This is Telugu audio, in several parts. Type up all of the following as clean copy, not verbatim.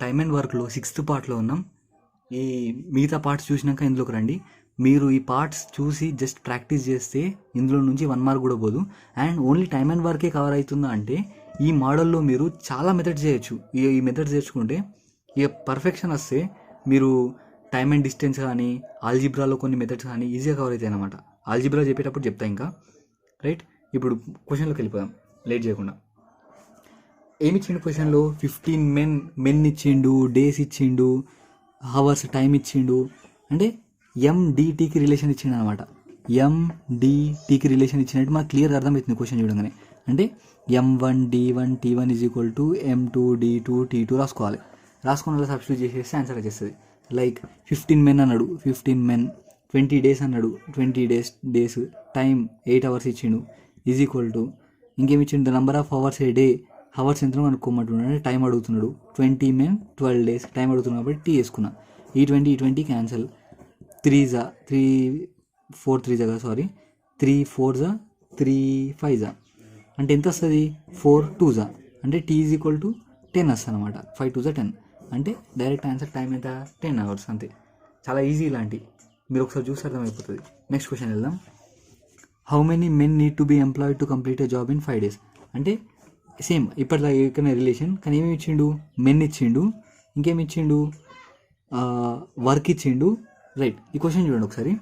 టైమ్ అండ్ వర్క్లో 6th పార్ట్లో ఉన్నాం. ఈ మిగతా పార్ట్స్ చూసినాక ఇందులోకి రండి. మీరు ఈ పార్ట్స్ చూసి జస్ట్ ప్రాక్టీస్ చేస్తే ఇందులో నుంచి 1 మార్క్ కూడా పోదు. అండ్ ఓన్లీ టైమ్ అండ్ వర్కే కవర్ అవుతుందా అంటే ఈ మోడల్లో మీరు చాలా మెథడ్స్ చేయొచ్చు. ఈ మెథడ్స్ నేర్చుకుంటే ఇక పర్ఫెక్షన్ వస్తే మీరు టైమ్ అండ్ డిస్టెన్స్ కానీ ఆల్జిబ్రాలో కొన్ని మెథడ్స్ కానీ ఈజీగా కవర్ అవుతాయి అన్నమాట. ఆల్జిబ్రా చెప్పేటప్పుడు చెప్తా ఇంకా. రైట్, ఇప్పుడు క్వశ్చన్లోకి వెళ్ళిపోదాం లేట్ చేయకుండా. ఏమి ఇచ్చిండు క్వశ్చన్లో? 15 మెన్ ఇచ్చిండు, డేస్ ఇచ్చిండు, హవర్స్ టైం ఇచ్చిండు. అంటే ఎండిటీకి రిలేషన్ ఇచ్చిండు అనమాట. ఎండిటీకి రిలేషన్ ఇచ్చినట్టు మనకు క్లియర్గా అర్థమవుతుంది క్వశ్చన్ చూడగానే. అంటే M1 D1 T1 M2 D2 T2 రాసుకోవాలి. రాసుకున్న అలా సబ్స్టిట్యూట్ చేసేస్తే ఆన్సర్ వచ్చేస్తుంది. లైక్ 15 మెన్ అన్నాడు, 15 మెన్. 20 డేస్ అన్నాడు, 20 డేస్. టైం 8 అవర్స్ ఇచ్చిండు ఇంకేమి ఇచ్చిండు? The number of hours A day. Hours ఎంత అనుకోమంటున్నాడు, టైం అడుగుతున్నాడు. 20 మెన్ 12 డేస్, టైం అడుగుతున్నాడు కాబట్టి టీ వేసుకున్నా. ఈ 20 క్యాన్సల్. 3 4 3 కదా, సారీ 3 4 3 5 అంటే ఎంత వస్తుంది? 4 2 అంటే T = 10 వస్తుంది అనమాట. 5 2 10 అంటే డైరెక్ట్ ఆన్సర్ టైం ఎంత? 10 అవర్స్. అంతే, చాలా ఈజీ. ఇలాంటి మీరు ఒకసారి చూసి అర్థమైపోతుంది. నెక్స్ట్ క్వశ్చన్ వెళ్దాం. How many men need to be employed to complete a job in 5 days? అంటే సేమ్ ఇప్పటిలాగా ఇక్కడ రిలేషన్, కానీ ఏమి ఇచ్చిండు? మెన్ ఇచ్చిండు, ఇంకేమి ఇచ్చిండు? వర్క్ ఇచ్చిండు. రైట్, ఈ క్వశ్చన్ చూడండి ఒకసారి.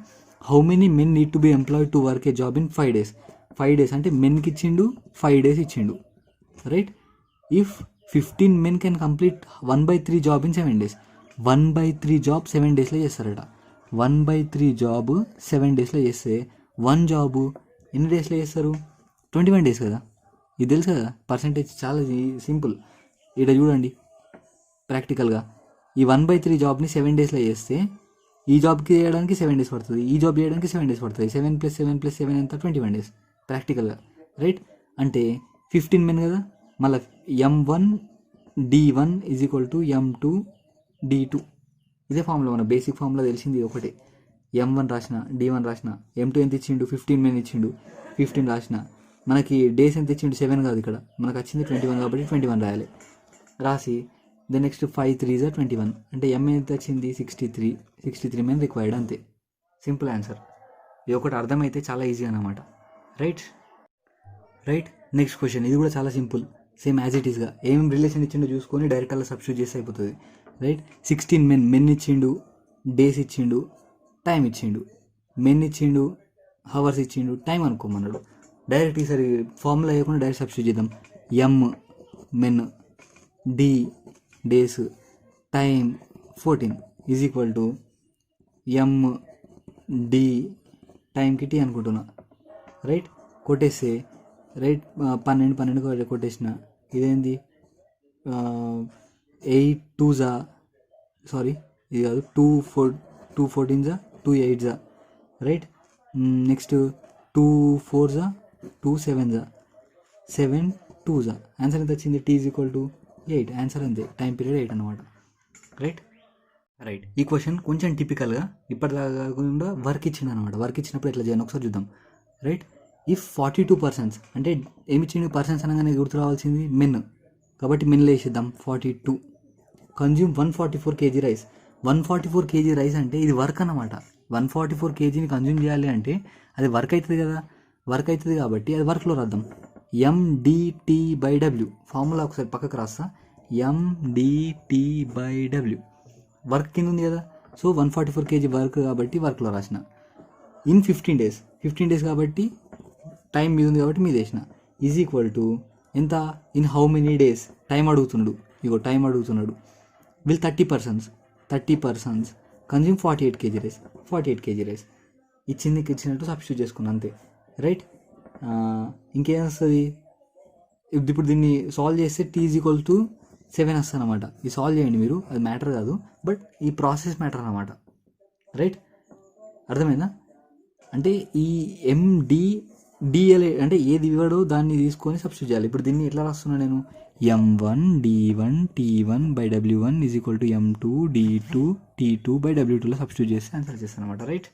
How many men need to be employed to work a job in 5 days? 5 days అంటే మెన్కి ఇచ్చిండు, 5 days ఇచ్చిండు. Right, if 15 men can complete 1/3 job in 7 days. 1/3 job 7 daysలో చేస్తారట. 1/3 జాబ్ 7 daysలో చేస్తే 1 జాబ్ ఎన్ని డేస్లో చేస్తారు? 21 days కదా. ఇది తెలుసు కదా, పర్సంటేజ్ చాలా సింపుల్. ఇక్కడ చూడండి ప్రాక్టికల్గా. ఈ 1/3 జాబ్ని 7 daysలో చేస్తే ఈ జాబ్కి చేయడానికి 7 days పడుతుంది, ఈ జాబ్ చేయడానికి 7 days పడుతుంది. 7 + 7 + 7 ఎంత? 21 days ప్రాక్టికల్గా. రైట్, అంటే 15 men కదా. మళ్ళీ M1 D1 M2 D2. ఇదే ఫార్ములా, మన బేసిక్ ఫార్ములా తెలిసింది ఒకటే. M1 రాసిన, D1 రాసిన, M2 ఎంత ఇచ్చిండు? 15 men ఇచ్చిండు, 15 రాసిన. మనకి డేస్ ఎంత ఇచ్చిండు? 7 కాదు, ఇక్కడ మనకు వచ్చింది 21 కాబట్టి 21 రాయాలి. రాసి ద నెక్స్ట్ 5 3 21 అంటే M ఎంత వచ్చింది? 63 men రిక్వైర్డ్. అంతే, సింపుల్ ఆన్సర్. ఇది ఒకటి అర్థమైతే చాలా ఈజీ అన్నమాట. Right, next question. ఇది కూడా చాలా సింపుల్, సేమ్ యాజ్ ఇట్ ఈస్గా. ఏమేమి రిలేషన్ ఇచ్చిండో చూసుకొని డైరెక్ట్ అలా సబ్స్టిట్యూట్ చేస్తే అయిపోతుంది. రైట్, 16 మెన్ ఇచ్చిండు, డేస్ ఇచ్చిండు, టైం ఇచ్చిండు. మెన్ ఇచ్చిండు, హవర్స్ ఇచ్చిండు, టైం అనుకోమన్నాడు. డైరెక్ట్ ఈసారి ఫార్ములా వేయకుండా డైరెక్ట్ సబ్స్టిట్యూట్ చేద్దాం. M men, D days, time 14 M D టైంకి T అనుకుంటున్నా. రైట్, కొట్టేస్తే రైట్ 12 కొట్టేసిన. ఇదేంది? 8 2 సారీ ఇది కాదు, 2 14 2 8 రైట్. నెక్స్ట్ 2 4 2 7 7 2 ఆన్సర్ ఎంత వచ్చింది? T = 8. ఆన్సర్ అంతే, టైం పీరియడ్ 8 అనమాట. రైట్, ఈ క్వశ్చన్ కొంచెం టిపికల్గా ఇప్పటిలాగా కాకుండా వర్క్ ఇచ్చింది అనమాట. వర్క్ ఇచ్చినప్పుడు ఎట్లా చేయాలి ఒకసారి చూద్దాం. రైట్, ఇఫ్ 42 persons అంటే ఏమి ఇచ్చిండు? పర్సన్స్ అనగానే గుర్తు రావాల్సింది మెన్ కాబట్టి మెన్లో వేసేద్దాం. 42 consume 144 kg rice. 144 kg rice అంటే ఇది వర్క్ అన్నమాట. 144 kgని కన్జ్యూమ్ చేయాలి అంటే అది వర్క్ అవుతుంది కదా. వర్క్ అవుతుంది కాబట్టి అది వర్క్లో రాద్దాం. MDT/W ఫార్ములా ఒకసారి పక్కకు రాస్తా. MDT/W వర్క్ కింద ఉంది కదా. సో 144 kg వర్క్ కాబట్టి వర్క్లో రాసిన. ఇన్ 15 days, 15 days కాబట్టి టైం మీద ఉంది కాబట్టి మీద వేసిన. ఎంత? In how many days? Time అడుగుతున్నాడు, ఇగో టైం అడుగుతున్నాడు. Will 30 persons consume 48 kg rice. 48 kg rice ఇచ్చినట్టు సబ్స్టిట్యూట్ చేసుకున్నాను అంతే. రైట్, ఇంకేం వస్తుంది? ఇప్పుడు దీన్ని సాల్వ్ చేస్తే T = 7 వస్తుంది అనమాట. ఇది సాల్వ్ చేయండి మీరు, అది మ్యాటర్ కాదు, బట్ ఈ ప్రాసెస్ మ్యాటర్ అనమాట. రైట్, అర్థమైందా? అంటే ఈ MDDL అంటే ఏది ఇవ్వడో దాన్ని తీసుకొని సబ్స్టిట్యూట్ చేయాలి. ఇప్పుడు దీన్ని ఎట్లా రాస్తున్నా నేను? M1 D1 T1/W1 M2 D2 T2/W2లో substitute చేస్తే ఆన్సర్ చేస్తాను అనమాట. రైట్,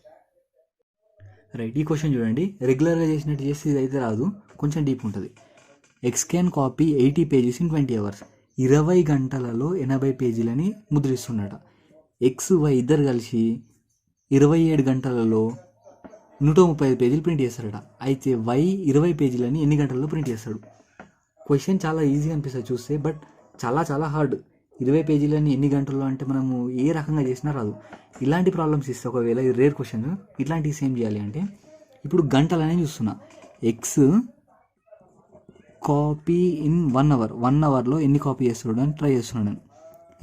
ఈ క్వశ్చన్ చూడండి. రెగ్యులర్గా చేసినట్టు చేస్తే ఇది అయితే రాదు, కొంచెం డీప్ ఉంటుంది. X can copy 80 pages in 20 hours. 20 గంటలలో 80 పేజీలని ముద్రిస్తున్నాడట. ఎక్స్ వై ఇద్దరు కలిసి 27 గంటలలో 135 పేజీలు ప్రింట్ చేస్తాడట. అయితే వై 20 పేజీలని ఎన్ని గంటల్లో ప్రింట్ చేస్తాడు? క్వశ్చన్ చాలా ఈజీగా అనిపిస్తుంది చూస్తే, బట్ చాలా చాలా హార్డ్. 20 పేజీలని ఎన్ని గంటల్లో అంటే మనము ఏ రకంగా చేసినా రాదు. ఇలాంటి ప్రాబ్లమ్స్ ఇస్తే ఒకవేళ ఇది రేర్ క్వశ్చన్, ఇట్లాంటివి సేమ్ చేయాలి అంటే ఇప్పుడు గంటలనే చూస్తున్నా. ఎక్స్ కాపీ ఇన్ 1 అవర్, 1 అవర్లో ఎన్ని కాపీ చేస్తాడు అని ట్రై చేస్తున్నాడు నేను.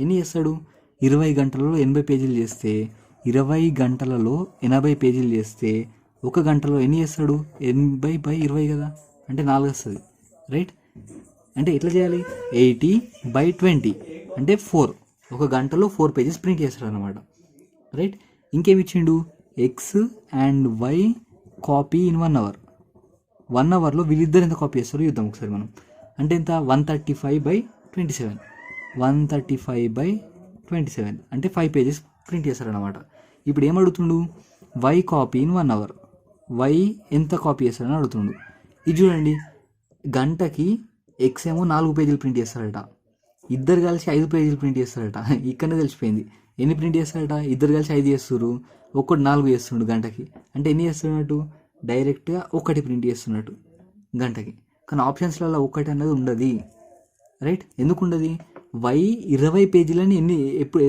ఎన్ని చేస్తాడు? 20 గంటలలో 80 పేజీలు చేస్తే, 20 గంటలలో 80 పేజీలు చేస్తే 1 గంటలో ఎన్ని చేస్తాడు? 80/20 కదా, అంటే 4 వస్తుంది. రైట్? అంటే ఎట్లా చేయాలి? 80/20 అంటే 4. 1 గంటలో 4 పేజెస్ ప్రింట్ చేస్తాడు అనమాట. రైట్? ఇంకేమి ఇచ్చిండు? X and y copy in 1 hour. 1 అవర్లో వీళ్ళిద్దరు ఎంత కాపీ చేస్తారో చూద్దాం ఒకసారి మనం. అంటే ఎంత? 135/27. 135/27 అంటే 5 పేజెస్ ప్రింట్ చేస్తారనమాట. ఇప్పుడు ఏమడుగుతుండు? Why copy in 1 hour. Why ఎంత కాపీ చేస్తారని అడుగుతుండు. ఇది చూడండి, గంటకి ఎక్స్ ఏమో 4 పేజీలు ప్రింట్ చేస్తారట, ఇద్దరు కలిసి 5 పేజీలు ప్రింట్ చేస్తారట. ఇక్కడనే తెలిసిపోయింది. ఎన్ని ప్రింట్ చేస్తారట? ఇద్దరు కలిసి 5 చేస్తున్నారు, ఒక్కటి 4 చేస్తుండు గంటకి. అంటే ఎన్ని చేస్తున్నట్టు? డైరెక్ట్గా 1 ప్రింట్ చేస్తున్నట్టు గంటకి. కానీ ఆప్షన్స్లలో 1 అన్నది ఉండదు. రైట్? ఎందుకు ఉండదు? వై 20 పేజీలని ఎప్పుడు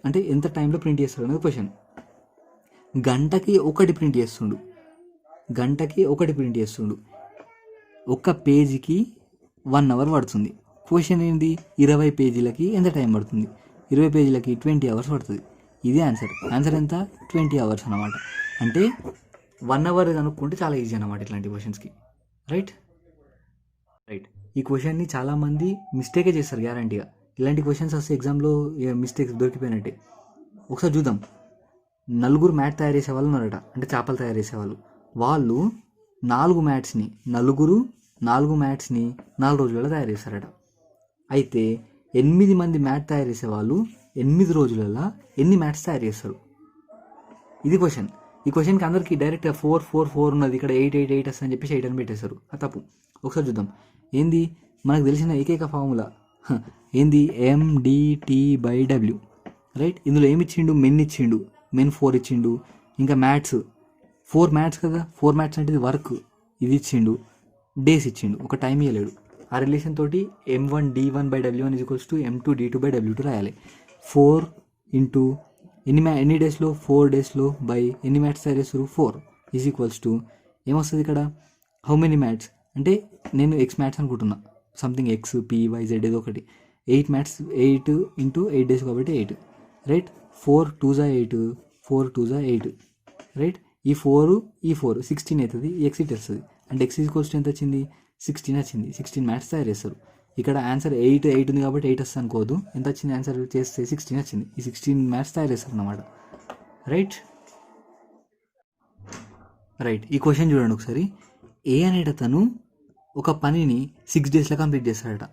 అంటే ఎంత టైంలో ప్రింట్ చేస్తాడు అనేది క్వశ్చన్. గంటకి 1 ప్రింట్ చేస్తుండు, గంటకి 1 ప్రింట్ చేస్తుండు. 1 పేజీకి 1 అవర్ పడుతుంది. క్వశ్చన్ ఏంటి? 20 పేజీలకి ఎంత టైం పడుతుంది? 20 పేజీలకి 20 అవర్స్ పడుతుంది. ఇదే ఆన్సర్. ఆన్సర్ ఎంత? 20 అవర్స్ అనమాట. అంటే 1 అవర్ కనుక్కుంటే చాలా ఈజీ అనమాట ఇట్లాంటి క్వశ్చన్స్కి. రైట్? రైట్. ఈ క్వశ్చన్ని చాలామంది మిస్టేకే చేస్తారు గ్యారంటీగా. ఇలాంటి క్వశ్చన్స్ వస్తే ఎగ్జామ్లో మిస్టేక్స్ దొరికిపోయినట్టే. ఒకసారి చూద్దాం. 4 మ్యాట్ తయారు చేసే వాళ్ళు ఉన్నారట, అంటే చేపలు తయారు చేసేవాళ్ళు. వాళ్ళు 4 మ్యాట్స్ని 4 రోజులలో తయారు చేస్తారట. అయితే 8 మంది మ్యాట్ తయారు చేసేవాళ్ళు 8 రోజులలో ఎన్ని మ్యాట్స్ తయారు చేస్తారు? ఇది క్వశ్చన్. ఈ క్వశ్చన్కి అందరికీ డైరెక్ట్గా 4 4 4 ఉన్నది, ఇక్కడ 8 8 8 వస్తుందని చెప్పేసి 8 అని పెట్టేశారు. అది తప్పు. ఒకసారి చూద్దాం. ఏంది మనకు తెలిసిన ఏకైక ఫార్ములా? ఏంది? MDT/W. రైట్? ఇందులో ఏమి ఇచ్చిండు? మెన్ ఇచ్చిండు, మెన్ 4 ఇచ్చిండు. ఇంకా మ్యాథ్స్ 4 మ్యాథ్స్ కదా, 4 మ్యాథ్స్ అంటే ఇది వర్క్, ఇది ఇచ్చిండు. డేస్ ఇచ్చిండు, ఒక టైం ఇవ్వలేడు. ఆ రిలేషన్ తోటి M1D1/W1 = M2D2/W2 రాయాలి. 4 ఇంటూ ఎన్ని డేస్లో? 4 డేస్లో బై ఎన్ని మ్యాథ్స్ తయారు చేస్తారు? 4 = ఏమొస్తుంది ఇక్కడ? హౌ మెనీ మ్యాథ్స్ అంటే నేను ఎక్స్ మ్యాథ్స్ అనుకుంటున్నా, సంథింగ్ ఎక్స్ PY Z ఏదో ఒకటి. 8 మ్యాథ్స్, 8 ఇంటూ 8 డేస్ కాబట్టి 8. రైట్? 4 2 = 8, 4 2 = 8. రైట్? ఈ 4 16 అవుతుంది. ఈ ఎక్స్ ఇట్ వస్తుంది. అంటే ఎక్స్ = ఎంత వచ్చింది? 16 వచ్చింది. 16 మ్యాథ్స్ తయారు చేస్తారు. ఇక్కడ ఆన్సర్ 8 ఉంది కాబట్టి 8 వస్తుంది అనుకోదు. ఎంత వచ్చింది ఆన్సర్ చేస్తే? 16 వచ్చింది. ఈ 16 మ్యాథ్స్ తయారు చేస్తారు అన్నమాట. రైట్? రైట్. ఈ క్వశ్చన్ చూడండి ఒకసారి. ఏ అనేటతను ఒక పనిని 6 డేస్లో కంప్లీట్ చేస్తాడట,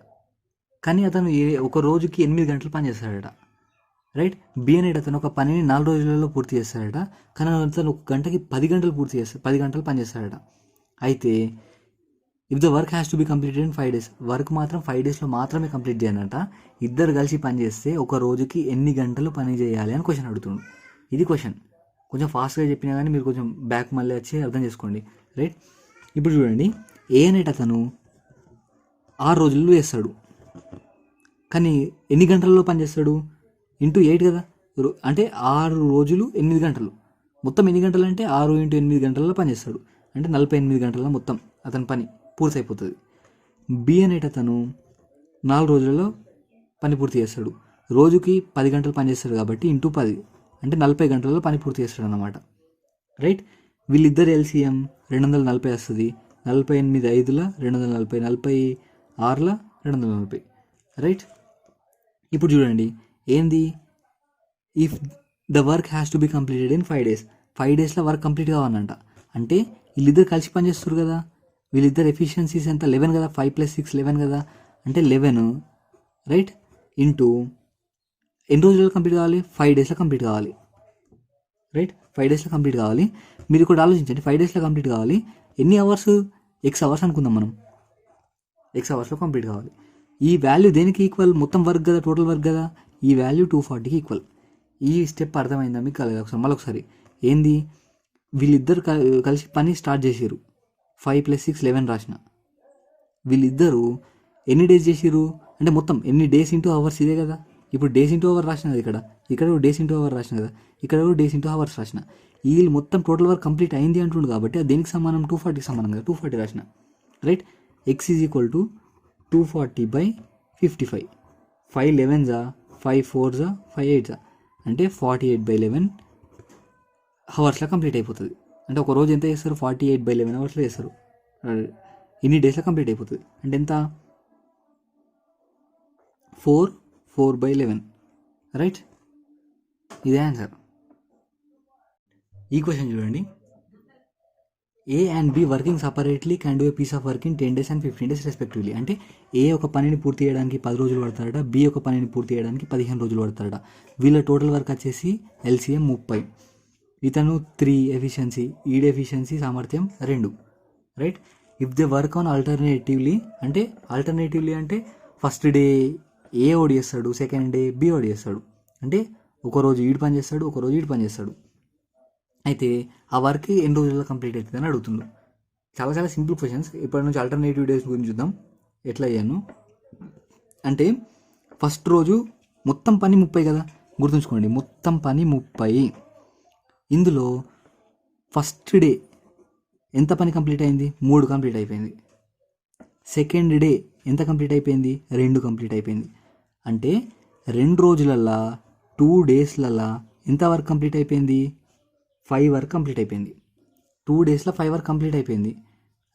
కానీ అతను ఒక రోజుకి 8 గంటలు పని చేస్తాడట. రైట్? బి అనేటతను ఒక పనిని 4 రోజులలో పూర్తి చేస్తాడట, కానీ అతను ఒక గంటకి 10 గంటలు 10 గంటలు పని చేస్తాడట. అయితే if the work has to be completed in 5 days, work మాత్రం 5 డేస్లో మాత్రమే కంప్లీట్ చేయాలంట. ఇద్దరు కలిసి పని చేస్తే ఒక రోజుకి ఎన్ని గంటలు పని చేయాలి అని క్వశ్చన్ అడుగుతుండు. ఇది క్వశ్చన్. కొంచెం ఫాస్ట్గా చెప్పినా కానీ మీరు కొంచెం బ్యాక్ మళ్ళీ వచ్చి అర్థం చేసుకోండి. రైట్? ఇప్పుడు చూడండి, ఏ అనేటతను 6 రోజుల్లో చేస్తాడు, కానీ ఎన్ని గంటలలో పని చేస్తాడు? ఇంటూ 8 కదా, అంటే 6 రోజులు 8 గంటలు. మొత్తం ఎన్ని గంటలు అంటే 6 × 8 గంటలలో పని చేస్తాడు. అంటే 48 గంటలలో మొత్తం అతని పని పూర్తయిపోతుంది. బి అనేటతను 4 రోజులలో పని పూర్తి చేస్తాడు. రోజుకి 10 గంటలు పని చేస్తాడు కాబట్టి ఇంటూ 10 అంటే 40 గంటలలో పని పూర్తి చేస్తాడు అన్నమాట. రైట్? వీళ్ళిద్దరు LCM 240 వస్తుంది. 48 5ల 240, 46ల 240. రైట్? ఇప్పుడు చూడండి ఏంది? If the work has to be completed in 5 days, 5 డేస్లో వర్క్ కంప్లీట్ కావాలంట. అంటే వీళ్ళిద్దరు కలిసి పని చేస్తారు కదా, వీళ్ళిద్దరు ఎఫిషియన్సీస్ ఎంత? 11 కదా, 5 + 6 11 కదా, అంటే 11. రైట్? ఇంటూ ఎన్ని రోజుల్లో కంప్లీట్ కావాలి? 5 డేస్లో కంప్లీట్ కావాలి. రైట్? 5 డేస్లో కంప్లీట్ కావాలి. మీరు కూడా ఆలోచించండి, 5 డేస్లో కంప్లీట్ కావాలి. ఎన్ని అవర్స్? X అవర్స్ అనుకుందాం మనం. X అవర్స్లో కంప్లీట్ కావాలి. ఈ వాల్యూ దేనికి ఈక్వల్? మొత్తం వర్క్ కదా, టోటల్ వర్క్ కదా, ఈ వాల్యూ 240కి ఈక్వల్. ఈ స్టెప్ అర్థమైందా మీకు? కలగా ఒకసారి మళ్ళొకసారి. ఏంది, వీళ్ళిద్దరు కలిసి పని స్టార్ట్ చేసారు. 5 + 6 11 రాసిన. వీళ్ళిద్దరూ ఎన్ని డేస్ చేసిరు అంటే మొత్తం ఎన్ని డేస్ ఇంటూ అవర్స్ ఇదే కదా. ఇప్పుడు డేస్ ఇంటూ అవర్ రాసిన కదా, ఇక్కడ కూడా డేస్ ఇంటూ అవర్ రాసిన కదా, ఇక్కడ కూడా డేస్ ఇంటూ అవర్స్ రాసిన. వీళ్ళు మొత్తం టోటల్ వర్క్ కంప్లీట్ అయింది అంటుండు కాబట్టి అది దేనికి సమానం? 240కి సమానం కదా, 240 రాసిన. Right. x is equal to 240/55. 5 11s 5 4s 5 8s అంటే 48/11 అవర్స్లో కంప్లీట్ అయిపోతుంది. అంటే ఒక రోజు ఎంత చేస్తారు? 48/11 అవర్స్లో చేస్తారు. ఇన్ని డేస్లో కంప్లీట్ అయిపోతుంది. అంటే ఎంత? 4/11. రైట్. ఇదే ఆన్సర్. ఈ క్వశ్చన్ చూడండి. A and B working separately can do a piece of work in 10 days and 15 days respectively. అంటే ఏ ఒక పనిని పూర్తి చేయడానికి 10 రోజులు పడతాడట, బి ఒక పనిని పూర్తి చేయడానికి 15 రోజులు పడతాడట. వీళ్ళ టోటల్ వర్క్ వచ్చేసి LCM 30. ఇతను 3 ఎఫిషియన్సీ, ఈడ్ ఎఫిషియన్సీ సామర్థ్యం 2. Right. If they work on alternatively అంటే ఫస్ట్ డే ఏ ఓడి చేస్తాడు, సెకండ్ డే బి ఓడి చేస్తాడు. అంటే ఒకరోజు ఈడు పని చేస్తాడు, ఒకరోజు ఈడు పని చేస్తాడు. అయితే ఆ వర్క్ ఎన్ని రోజుల్లో కంప్లీట్ అవుతుంది అని అడుగుతుండు. చాలా చాలా సింపుల్ క్వశ్చన్స్. ఇప్పటి నుంచి ఆల్టర్నేటివ్ డేస్ గురించి చూద్దాం ఎట్లా అయ్యాను. అంటే ఫస్ట్ రోజు మొత్తం పని 30 కదా, గుర్తుంచుకోండి, మొత్తం పని 30. ఇందులో ఫస్ట్ డే ఎంత పని కంప్లీట్ అయింది? 3 కంప్లీట్ అయిపోయింది. సెకండ్ డే ఎంత కంప్లీట్ అయిపోయింది? 2 కంప్లీట్ అయిపోయింది. అంటే 2 రోజులల్లా 2 డేస్లల్లా ఎంత వర్క్ కంప్లీట్ అయిపోయింది? 5 వర్క్ కంప్లీట్ అయిపోయింది. 2 డేస్లో 5 వర్క్ కంప్లీట్ అయిపోయింది.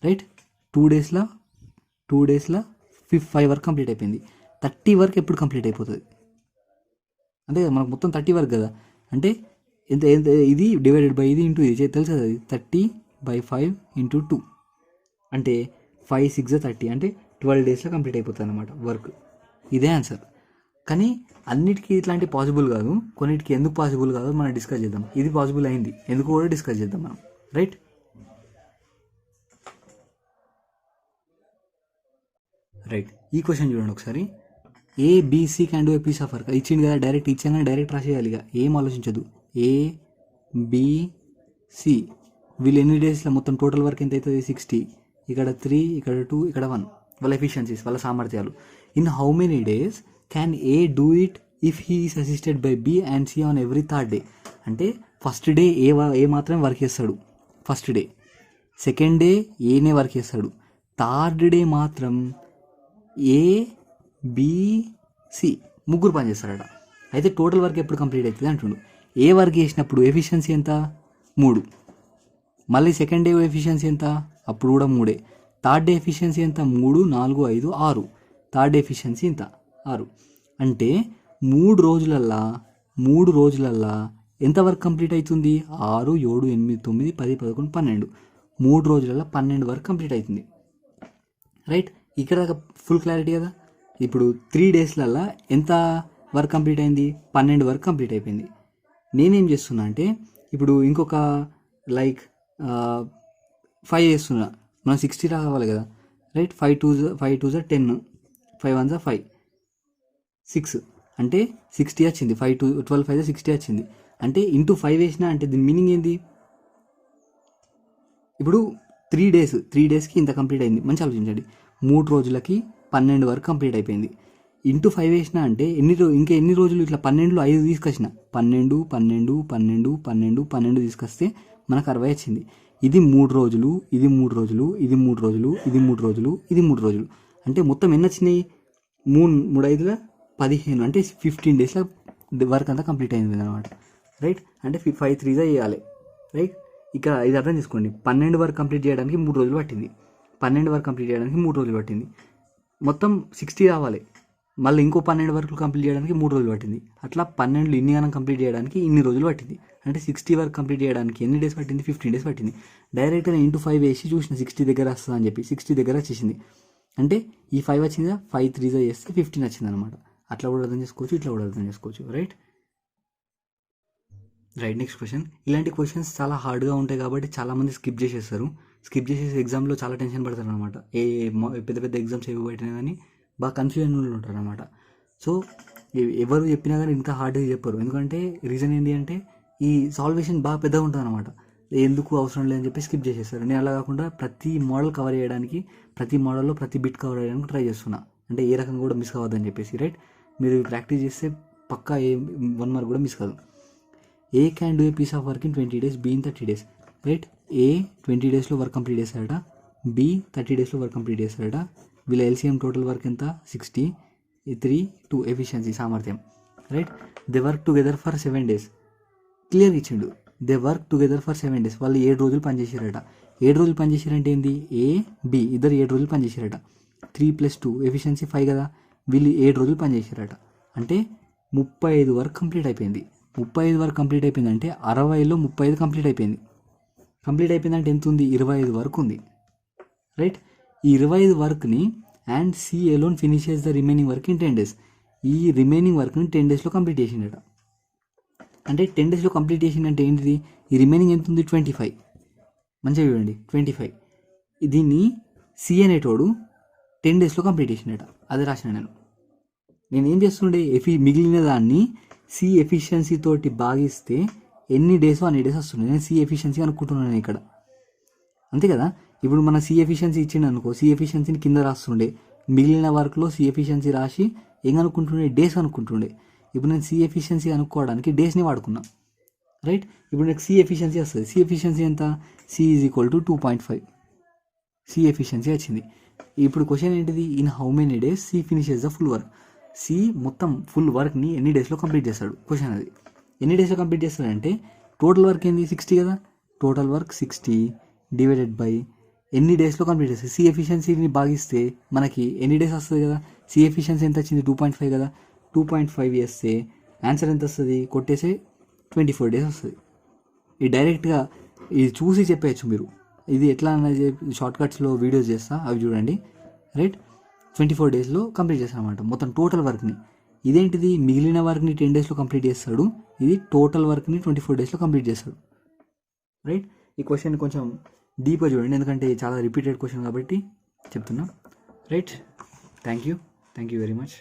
రైట్. 2 డేస్లో 5 వర్క్ కంప్లీట్ అయిపోయింది. 30 వర్క్ ఎప్పుడు కంప్లీట్ అయిపోతుంది? అంటే మనకు మొత్తం 30 వర్క్ కదా. అంటే ఎంత ఎంత ఇది డివైడెడ్ బై ఇది ఇంటూ ఇది తెలుసు కదా, 30/5 × 2 అంటే 5 6 30 అంటే 12 డేస్లో కంప్లీట్ అయిపోతుంది అన్నమాట వర్క్. ఇదే ఆన్సర్. కానీ అన్నిటికీ ఇట్లాంటి పాసిబుల్ కాదు, కొన్నిటికి ఎందుకు పాసిబుల్ కాదో మనం డిస్కస్ చేద్దాం. ఇది పాసిబుల్ అయింది ఎందుకు కూడా డిస్కస్ చేద్దాం మనం. రైట్. ఈ క్వశ్చన్ చూడండి ఒకసారి. ABC can do a piece of work ఇచ్చింది కదా, డైరెక్ట్ ఇచ్చాగానే డైరెక్ట్ రాసేయాలి ఇక, ఏం ఆలోచించదు. ABC వీళ్ళు ఎన్ని డేస్లో మొత్తం టోటల్ వర్క్ ఎంత అవుతుంది? 60. ఇక్కడ 3, ఇక్కడ 2, ఇక్కడ 1. వాళ్ళ ఎఫిషియన్సీస్, వాళ్ళ సామర్థ్యాలు. In how many days can A do it if he is assisted by B and C on every third day. అంటే ఫస్ట్ డే ఏ మాత్రమే వర్క్ చేస్తాడు ఫస్ట్ డే, సెకండ్ డే ఏనే వర్క్ చేస్తాడు, థర్డ్ డే మాత్రం ABC ముగ్గురు పని చేస్తారట. అయితే టోటల్ వర్క్ ఎప్పుడు కంప్లీట్ అవుతుంది అంటుండు. ఏ వర్క్ చేసినప్పుడు ఎఫిషియన్సీ ఎంత? 3. మళ్ళీ సెకండ్ డే ఎఫిషియన్సీ ఎంత? అప్పుడు కూడా 3. థర్డ్ డే ఎఫిషియన్సీ ఎంత? 3 4 5 6. థర్డ్ డే ఎఫిషియన్సీ ఎంత? 6. అంటే 3 రోజులల్లా ఎంత వర్క్ కంప్లీట్ అవుతుంది? 6 7 8 9 10 11 12. 3 రోజులల్లో 12 వర్క్ కంప్లీట్ అవుతుంది. రైట్. ఇక్కడ ఫుల్ క్లారిటీ కదా. ఇప్పుడు 3 డేస్లల్లో ఎంత వర్క్ కంప్లీట్ అయింది? 12 వర్క్ కంప్లీట్ అయిపోయింది. నేనేం చేస్తున్నా అంటే ఇప్పుడు ఇంకొక లైక్ 5 చేస్తున్నా, మనం 60 రావాలి కదా. రైట్. 5 2s 10, 5 1s 5, 6 అంటే 60 వచ్చింది. 5 2 12 5 60 వచ్చింది. అంటే ఇంటూ 5 వేసినా అంటే దీని మీనింగ్ ఏంది? ఇప్పుడు 3 డేస్కి ఇంత కంప్లీట్ అయింది. మంచి ఆలోచించండి. 3 రోజులకి 12 వరకు కంప్లీట్ అయిపోయింది. ఇంటూ 5 వేసిన అంటే ఇంకా ఎన్ని రోజులు? ఇట్లా 12లో 5 తీసుకొచ్చిన, 12 12 12 12 12 తీసుకొస్తే మనకు 60 వచ్చింది. ఇది 3 రోజులు, ఇది 3 రోజులు, ఇది 3 రోజులు, ఇది 3 రోజులు, ఇది 3 రోజులు. అంటే మొత్తం ఎన్ని వచ్చినాయి? 3 5 15 అంటే 15 డేస్లో వర్క్ అంతా కంప్లీట్ అయింది అనమాట. రైట్. అంటే 5 3s చేయాలి. రైట్. ఇక్కడ ఇది అర్థం చేసుకోండి. 12 వరకు కంప్లీట్ చేయడానికి 3 రోజులు పట్టింది. 12 వరకు కంప్లీట్ చేయడానికి 3 రోజులు పట్టింది. మొత్తం 60 రావాలి. మళ్ళీ ఇంకో 12 వరకు కంప్లీట్ చేయడానికి 3 రోజులు పట్టింది. అట్లా 12 ఇన్ని గానం కంప్లీట్ చేయడానికి ఇన్ని రోజులు పట్టింది. అంటే 60 వరకు కంప్లీట్ చేయడానికి ఎన్ని డేస్ పట్టింది? 15 డేస్ పట్టింది. డైరెక్ట్గా ఇంటూ 5 వేసి చూసిన 60 దగ్గర వస్తుంది అని చెప్పి 60 దగ్గర వచ్చేసింది. అంటే ఈ 5 వచ్చిందా, 5 3s చేస్తే 15 వచ్చింది అనమాట. అట్లా కూడా అర్థం చేసుకోవచ్చు, ఇట్లా కూడా అర్థం చేసుకోవచ్చు. రైట్. Next question. ఇలాంటి క్వశ్చన్స్ చాలా హార్డ్గా ఉంటాయి కాబట్టి చాలామంది స్కిప్ చేసేస్తారు. స్కిప్ చేసేసి ఎగ్జామ్లో చాలా టెన్షన్ పడతారు అనమాట. పెద్ద పెద్ద ఎగ్జామ్స్ ఏవి పెట్టినా కానీ బాగా కన్ఫ్యూజన్లో ఉంటారు అనమాట. సో ఎవరు చెప్పినా కానీ ఇంత హార్డ్గా చెప్పరు, ఎందుకంటే రీజన్ ఏంటి అంటే ఈ సాల్వేషన్ బాగా పెద్దగా ఉంటుంది అనమాట. ఎందుకు అవసరం లేదని చెప్పి స్కిప్ చేసేస్తారు. నేను అలా కాకుండా ప్రతి మోడల్ కవర్ చేయడానికి, ప్రతి మోడల్లో ప్రతి బిట్ కవర్ చేయడానికి ట్రై చేస్తున్నా, అంటే ఏ రకంగా కూడా మిస్ కావద్దని చెప్పేసి. రైట్, మీరు ప్రాక్టీస్ చేస్తే పక్కా 1 మార్క్ కూడా మిస్ కాదు. A can do a piece of work in 20 days, B in 30 days. Right, A 20 daysలో వర్క్ కంప్లీట్ చేస్తాడట, బి 30 daysలో వర్క్ కంప్లీట్ చేస్తాడట. వీళ్ళ ఎల్సిఎం టోటల్ వర్క్ ఎంత 60, 3, 2 ఎఫిషియన్సీ సామర్థ్యం. Right, they work together for 7 days. Clear ఇచ్చిండు, they work together for 7 days. వాళ్ళు 7 రోజులు పనిచేసారట. 7 రోజులు పనిచేసారంటే ఏంది, ఏ బి ఇద్దరు 7 రోజులు పనిచేసారట. 3 + 2 ఎఫిషియన్సీ 5 కదా, వీళ్ళు 7 రోజులు పనిచేసారట. అంటే 35 వరకు కంప్లీట్ అయిపోయింది. 35 వరకు కంప్లీట్ అయిపోయింది అంటే 60లో 35 కంప్లీట్ అయిపోయింది. కంప్లీట్ అయిపోయిందంటే ఎంత ఉంది, 25 వరకు ఉంది. రైట్, ఈ 25 వర్క్ని and C alone finishes the remaining work in 10 days. ఈ రిమైనింగ్ వర్క్ని 10 daysలో కంప్లీట్ చేసిండట. అంటే 10 daysలో కంప్లీట్ చేసిందంటే ఏంటిది, ఈ రిమైనింగ్ ఎంత ఉంది 25. మంచిగా చూడండి 25. దీన్ని సి అనేటోడు 10 daysలో కంప్లీట్ చేసిండట. అది రాసిన నేను ఏం చేస్తుండే, మిగిలిన దాన్ని సి ఎఫిషియన్సీ తోటి భాగిస్తే ఎన్ని డేస్ అన్ని డేస్ వస్తుండే. నేను సి ఎఫిషియన్సీ అనుకుంటున్నాను ఇక్కడ, అంతే కదా. ఇప్పుడు మన సి ఎఫిషియన్సీ ఇచ్చిండు అనుకో, సి ఎఫిషియన్సీని కింద రాస్తుండే, మిగిలిన వర్క్లో సి ఎఫిషియన్సీ రాసి ఏం అనుకుంటుండే, డేస్ అనుకుంటుండే. ఇప్పుడు నేను సి ఎఫిషియన్సీ అనుకోవడానికి డేస్ని వాడుకున్నా. రైట్, ఇప్పుడు నాకు సి ఎఫిషియన్సీ వస్తుంది. సి ఎఫిషియన్సీ ఎంత, C is equal to 2.5. C efficiency వచ్చింది. ఇప్పుడు క్వశ్చన్ ఏంటిది, in how many days C finishes the full work. C మొత్తం ఫుల్ వర్క్ని ఎన్ని డేస్లో కంప్లీట్ చేస్తాడు క్వశ్చన్ అది. ఎన్ని డేస్లో కంప్లీట్ చేస్తాడంటే టోటల్ వర్క్ ఏంది 60 కదా, టోటల్ వర్క్ 60 డివైడెడ్ బై ఎన్ని డేస్లో కంప్లీట్ చేస్తుంది. సి ఎఫిషియన్సీని భాగిస్తే మనకి ఎన్ని డేస్ వస్తుంది కదా, సి ఎఫిషియన్సీ ఎంత వచ్చింది 2.5 కదా, 2.5 చేస్తే ఆన్సర్ ఎంత వస్తుంది, కొట్టేసే 24 days వస్తుంది. ఇది డైరెక్ట్గా ఇది చూసి చెప్పేయచ్చు మీరు. ఇది ఎట్లా అనేది షార్ట్ కట్స్లో వీడియోస్ చేస్తా, అవి చూడండి. రైట్, 24 daysలో కంప్లీట్ చేస్తాడు అనమాట మొత్తం టోటల్ వర్క్ని. ఇదేంటిది, మిగిలిన వర్క్ని 10 daysలో కంప్లీట్ చేస్తాడు, ఇది టోటల్ వర్క్ని 24 daysలో కంప్లీట్ చేస్తాడు. రైట్, ఈ క్వశ్చన్ కొంచెం డీప్గా చూడండి, ఎందుకంటే చాలా రిపీటెడ్ క్వశ్చన్ కాబట్టి చెప్తున్నా. Right, thank you very much.